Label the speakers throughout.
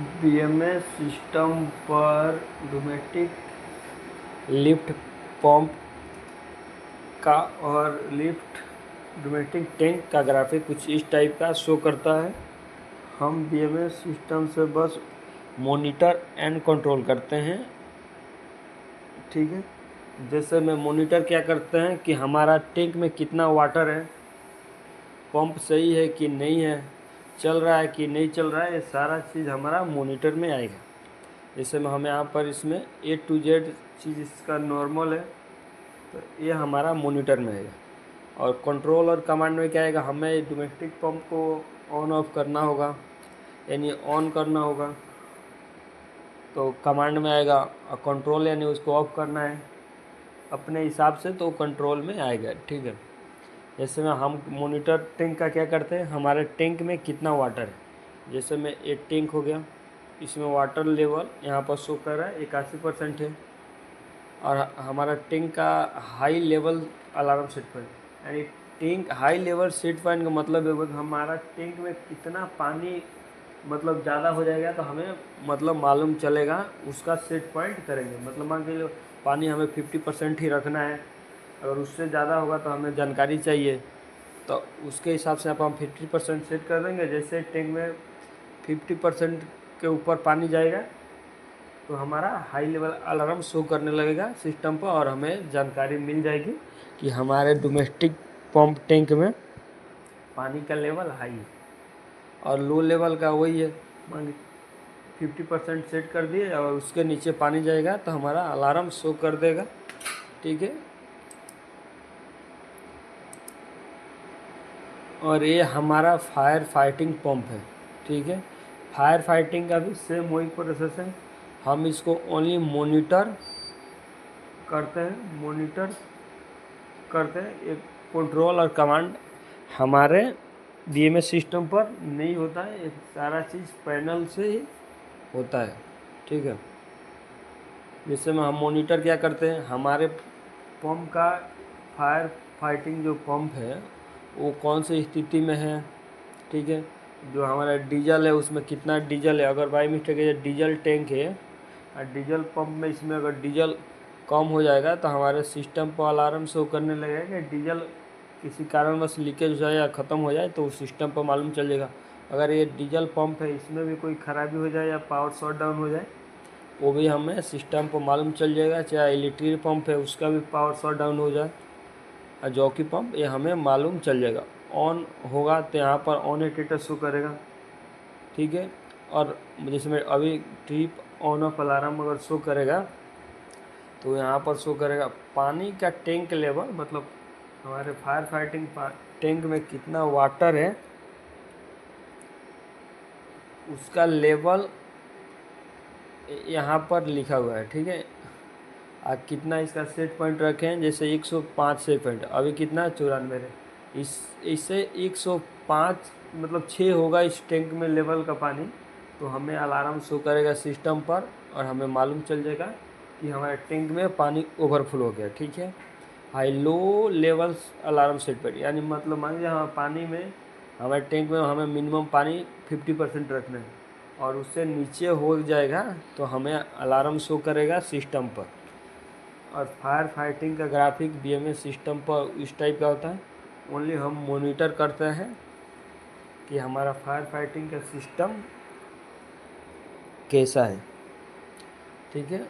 Speaker 1: BMS system पर domestic lift pump का और लिफ्ट डोमेस्टिक टैंक का ग्राफिक कुछ इस टाइप का शो करता है। हम बीएमएस सिस्टम से बस मॉनिटर एंड कंट्रोल करते हैं, ठीक है। जैसे में मॉनिटर क्या करते हैं कि हमारा टैंक में कितना वाटर है, पंप सही है कि नहीं है, चल रहा है कि नहीं चल रहा है, ये सारा चीज़ हमारा मॉनिटर में आएगा। जैसे में हमें यहाँ पर इसमें A to Z चीज़ इसका नॉर्मल है, तो ये हमारा मॉनिटर में आएगा। और कंट्रोल और कमांड में क्या आएगा, हमें डोमेस्टिक पंप को ऑन ऑफ करना होगा, यानी ऑन करना होगा तो कमांड में आएगा, और कंट्रोल यानी उसको ऑफ करना है अपने हिसाब से तो कंट्रोल में आएगा, ठीक है। जैसे में हम मॉनिटर टैंक का क्या करते हैं, हमारे टैंक में कितना वाटर है। जैसे में एक टैंक हो गया, इसमें वाटर लेवल यहाँ पर शो कर रहा है 81% है, और हमारा टैंक का high level alarm set point, यानी tank high level set point का मतलब है कि हमारा टैंक में कितना पानी मतलब ज़्यादा हो जाएगा तो हमें मतलब मालूम चलेगा, उसका सेट पॉइंट करेंगे। मतलब मान के लो पानी हमें 50% ही रखना है, अगर उससे ज़्यादा होगा तो हमें जानकारी चाहिए, तो उसके हिसाब से आप हम 50% सेट कर देंगे। जैसे टैंक में 50% के ऊपर पानी जाएगा तो हमारा हाई लेवल अलार्म शो करने लगेगा सिस्टम पर, और हमें जानकारी मिल जाएगी कि हमारे डोमेस्टिक पंप टैंक में पानी का लेवल हाई है। और लो लेवल का वही है, मान 50% सेट कर दिए और उसके नीचे पानी जाएगा तो हमारा अलार्म शो कर देगा, ठीक है। और ये हमारा फायर फाइटिंग पंप है, ठीक है। फायर फाइटिंग का भी सेम वही प्रोसेस है, हम इसको ओनली मॉनिटर करते हैं। एक कंट्रोल और कमांड हमारे बीएमएस सिस्टम पर नहीं होता है, ये सारा चीज़ पैनल से ही होता है, ठीक है। जैसे में हम मॉनिटर क्या करते हैं, हमारे पंप का फायर फाइटिंग जो पंप है वो कौन सी स्थिति में है, ठीक है। जो हमारा डीजल है उसमें कितना डीजल है, अगर बाई मिस्टेक ये डीजल टैंक है और डीजल पंप में इसमें अगर डीजल कम हो जाएगा तो हमारे सिस्टम पर अलार्म शो करने लगेगा कि डीजल किसी कारणवश लीकेज हो जाए या ख़त्म हो जाए तो उस सिस्टम पर मालूम चल जाएगा। अगर ये डीजल पंप है इसमें भी कोई ख़राबी हो जाए या पावर शॉट डाउन हो जाए वो भी हमें सिस्टम पर मालूम चल जाएगा। चाहे इलेक्ट्रिक पंप है उसका भी पावर शॉट डाउन हो जाए और जॉकी पंप, ये हमें मालूम चल जाएगा। ऑन होगा तो यहाँ पर ऑन स्टेटस शो करेगा, ठीक है। और जिसमें अभी ट्रिप ऑन ऑफ अलार्म अगर शो करेगा तो यहाँ पर शो करेगा पानी का टैंक लेवल, मतलब हमारे फायर फाइटिंग टैंक में कितना वाटर है उसका लेवल यहाँ पर लिखा हुआ है, ठीक है। आप कितना इसका सेट पॉइंट रखें, जैसे 105 सेट पॉइंट, अभी कितना 94 है, इससे 105 मतलब 6 होगा इस टैंक में लेवल का पानी, तो हमें अलार्म शो करेगा सिस्टम पर और हमें मालूम चल जाएगा कि हमारे टैंक में पानी ओवरफ्लो हो गया, ठीक है। High low levels alarm set point, यानी मतलब मान लीजिए हमारे पानी में हमारे टैंक में हमें मिनिमम पानी 50% रखना है और उससे नीचे हो जाएगा तो हमें अलार्म शो करेगा सिस्टम पर। और फायर फाइटिंग का ग्राफिक बीएमएस सिस्टम पर इस टाइप का होता है, ओनली हम मॉनिटर करते हैं कि हमारा फायर फाइटिंग का सिस्टम कैसा है, ठीक है।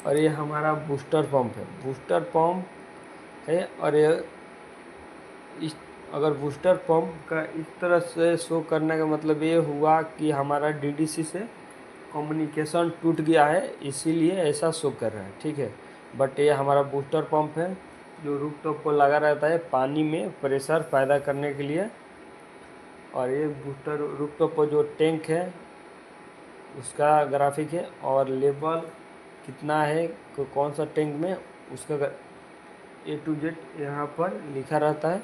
Speaker 1: और ये हमारा बूस्टर पंप है, बूस्टर पंप है। और ये इस अगर बूस्टर पंप का इस तरह से शो करने का मतलब ये हुआ कि हमारा डीडीसी से कम्युनिकेशन टूट गया है, इसीलिए ऐसा शो कर रहा है, ठीक है। बट ये हमारा बूस्टर पंप है जो रूफटॉप पर लगा रहता है पानी में प्रेशर पैदा करने के लिए। और ये बूस्टर रूफटॉप पर जो टैंक है उसका ग्राफिक है, और लेवल कितना है कौन सा टैंक में उसका A to Z यहाँ पर लिखा रहता है,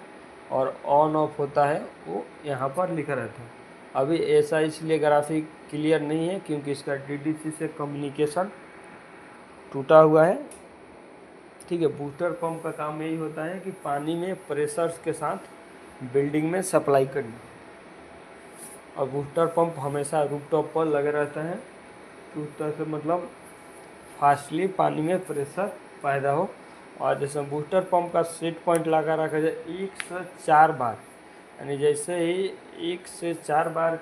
Speaker 1: और ऑन ऑफ होता है वो यहाँ पर लिखा रहता है। अभी ऐसा इसलिए ग्राफिक क्लियर नहीं है क्योंकि इसका डीडीसी से कम्युनिकेशन टूटा हुआ है, ठीक है। बूस्टर पंप का काम यही होता है कि पानी में प्रेशर के साथ बिल्डिंग में सप्लाई करना। और बूस्टर पंप हमेशा रूफटॉप पर लगे रहता है कि उस तरह से मतलब फास्टली पानी में प्रेशर पैदा हो। और जैसे बूस्टर पंप का सेट पॉइंट लगा रखा जाए 1 से 4 बार, यानी जैसे ही 1 से 4 बार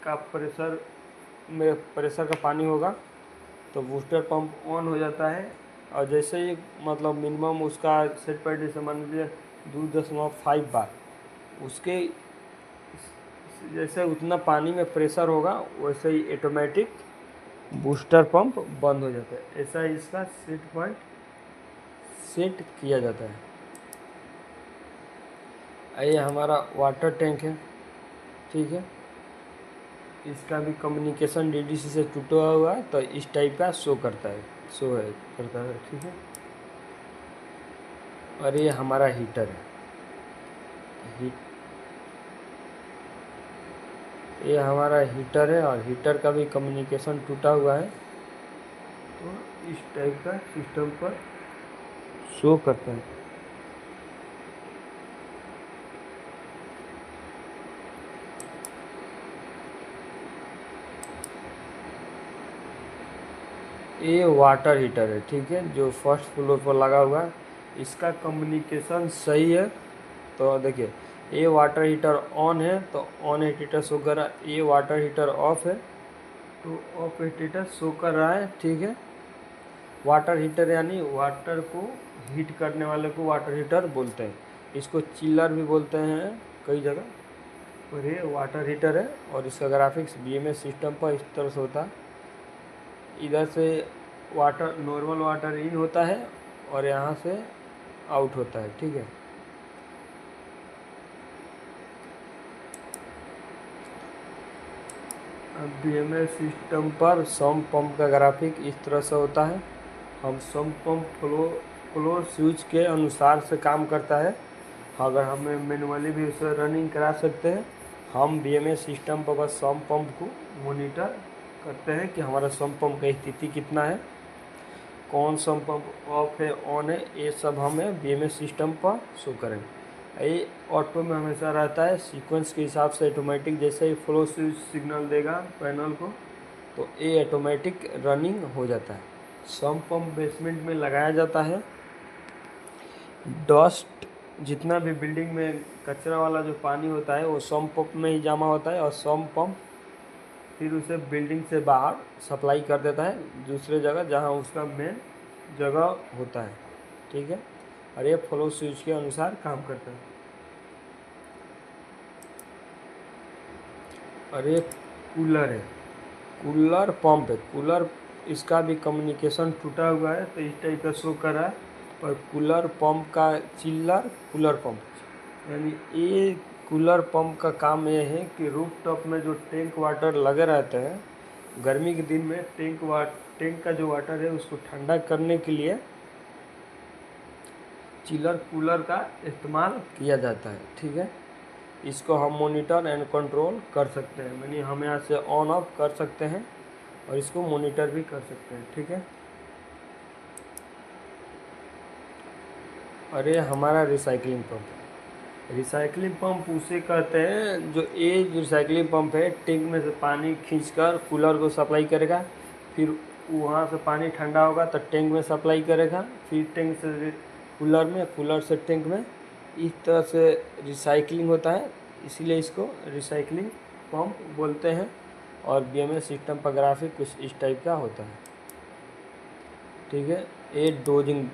Speaker 1: का प्रेशर का पानी होगा तो बूस्टर पंप ऑन हो जाता है। और जैसे ही मतलब मिनिमम उसका सेट पॉइंट जैसे मान लीजिए 2.5 बार, उसके जैसे उतना पानी में प्रेशर होगा वैसे ही ऑटोमेटिक बूस्टर पंप बंद हो जाता है। ऐसा ही इसका सेट पॉइंट सेट किया जाता है। ये हमारा वाटर टैंक है, ठीक है। इसका भी कम्युनिकेशन डीडीसी से टूटा हुआ है, तो इस टाइप का शो करता है, ठीक है। और ये हमारा हीटर है, ये हमारा हीटर है और हीटर का भी कम्युनिकेशन टूटा हुआ है, तो इस टाइप का सिस्टम पर शो करता है। ये वाटर हीटर है, ठीक है, जो फर्स्ट फ्लोर पर लगा हुआ है। इसका कम्युनिकेशन सही है। तो देखिए, ये वाटर हीटर ऑन है तो ऑन स्टेटस शो कर रहा है, ये वाटर हीटर ऑफ है तो ऑफ स्टेटस शो कर रहा है, ठीक है। वाटर हीटर यानी वाटर को हीट करने वाले को वाटर हीटर बोलते हैं। इसको चिल्लर भी बोलते हैं कई जगह। और ये वाटर हीटर है और इसका ग्राफिक्स बीएमएस सिस्टम पर इस तरह से होता है। इधर से वाटर नॉर्मल वाटर इन होता है और यहाँ से आउट होता है, ठीक है। अब बीएमएस सिस्टम पर सम्प पंप का ग्राफिक इस तरह से होता है। हम सम्प पंप फ्लो स्विच के अनुसार से काम करता है। अगर हमें मैनुअली भी उसे रनिंग करा सकते हैं। हम बीएमएस सिस्टम पर बस सम्प पंप को मॉनिटर करते हैं कि हमारा सम्प पंप का स्थिति कितना है, कौन सम्प पंप ऑफ है ऑन है, ये सब हमें बीएमएस सिस्टम पर शो करेंगे। ये ऑटो में हमेशा रहता है, सीक्वेंस के हिसाब से ऑटोमेटिक जैसे ही फ्लो स्विच सिग्नल देगा पैनल को तो ये ऑटोमेटिक रनिंग हो जाता है। सम्प पंप बेसमेंट में लगाया जाता है। डस्ट जितना भी बिल्डिंग में कचरा वाला जो पानी होता है वो सम्प पंप में ही जमा होता है और सम्प पंप फिर उसे बिल्डिंग से बाहर सप्लाई कर देता है दूसरे जगह जहाँ उसका मेन जगह होता है, ठीक है। और ये फ्लो स्विच के अनुसार काम करता है। और ये कूलर है, कूलर पंप है। कूलर इसका भी कम्युनिकेशन टूटा हुआ है तो इस टाइप का शो कर रहा है। और कूलर पंप का चिल्लर कूलर पंप यानी ये कूलर पंप का काम ये है कि रूफ टॉप में जो टैंक वाटर लगे रहते हैं गर्मी के दिन में टैंक का जो वाटर है उसको ठंडा करने के लिए चिलर कूलर का इस्तेमाल किया जाता है, ठीक है। इसको हम मॉनिटर एंड कंट्रोल कर सकते हैं, यानी हम यहाँ से ऑन ऑफ कर सकते हैं और इसको मॉनिटर भी कर सकते हैं, ठीक है। और ये हमारा रिसाइकलिंग पंप है। रिसाइकलिंग पंप उसे कहते हैं जो ये रिसाइकलिंग पंप है टैंक में से पानी खींचकर कूलर को सप्लाई करेगा, फिर वहाँ से पानी ठंडा होगा तो टैंक में सप्लाई करेगा, फिर टैंक से कूलर में, कूलर से टैंक में। इस तरह से रिसाइकलिंग होता है, इसीलिए इसको रिसाइकलिंग पंप बोलते हैं। और बीएमएस सिस्टम पर ग्राफिक कुछ इस टाइप का होता है, ठीक है। ये डोजिंग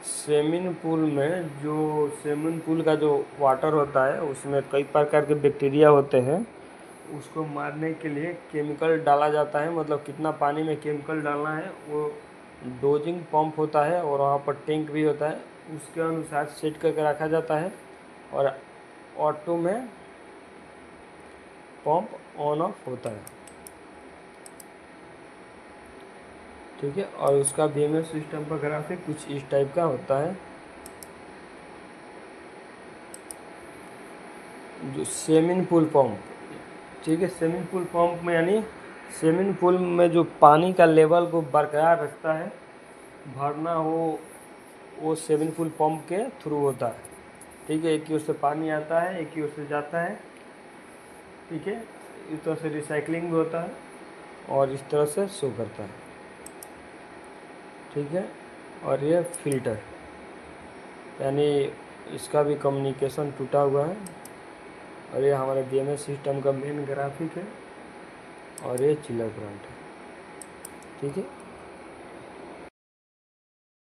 Speaker 1: स्विमिंग पूल में जो स्विमिंग पूल का जो वाटर होता है उसमें कई प्रकार के बैक्टीरिया होते हैं, उसको मारने के लिए केमिकल डाला जाता है। मतलब कितना पानी में केमिकल डालना है वो डोजिंग पंप होता है और वहाँ पर टैंक भी होता है, उसके अनुसार सेट करके रखा जाता है। और ऑटो में पंप ऑन ऑफ होता है, ठीक है। और उसका बीएमएस सिस्टम पर ग्राफिक कुछ इस टाइप का होता है। जो स्विमिंग पूल पंप, ठीक है, स्विमिंग पूल पंप में यानी स्विमिंग पूल में जो पानी का लेवल को बरकरार रखता है, भरना हो वो स्विमिंग पूल पंप के थ्रू होता है, ठीक है। एक की ओर से पानी आता है, एक की ओर से जाता है। ठीक है, इस तरह से रिसाइकलिंग भी होता है और इस तरह से शो करता है, ठीक है। और ये फिल्टर, यानी इसका भी कम्युनिकेशन टूटा हुआ है। और ये हमारे बीएमएस सिस्टम का मेन ग्राफिक है और ये चिलर करंट है, ठीक है।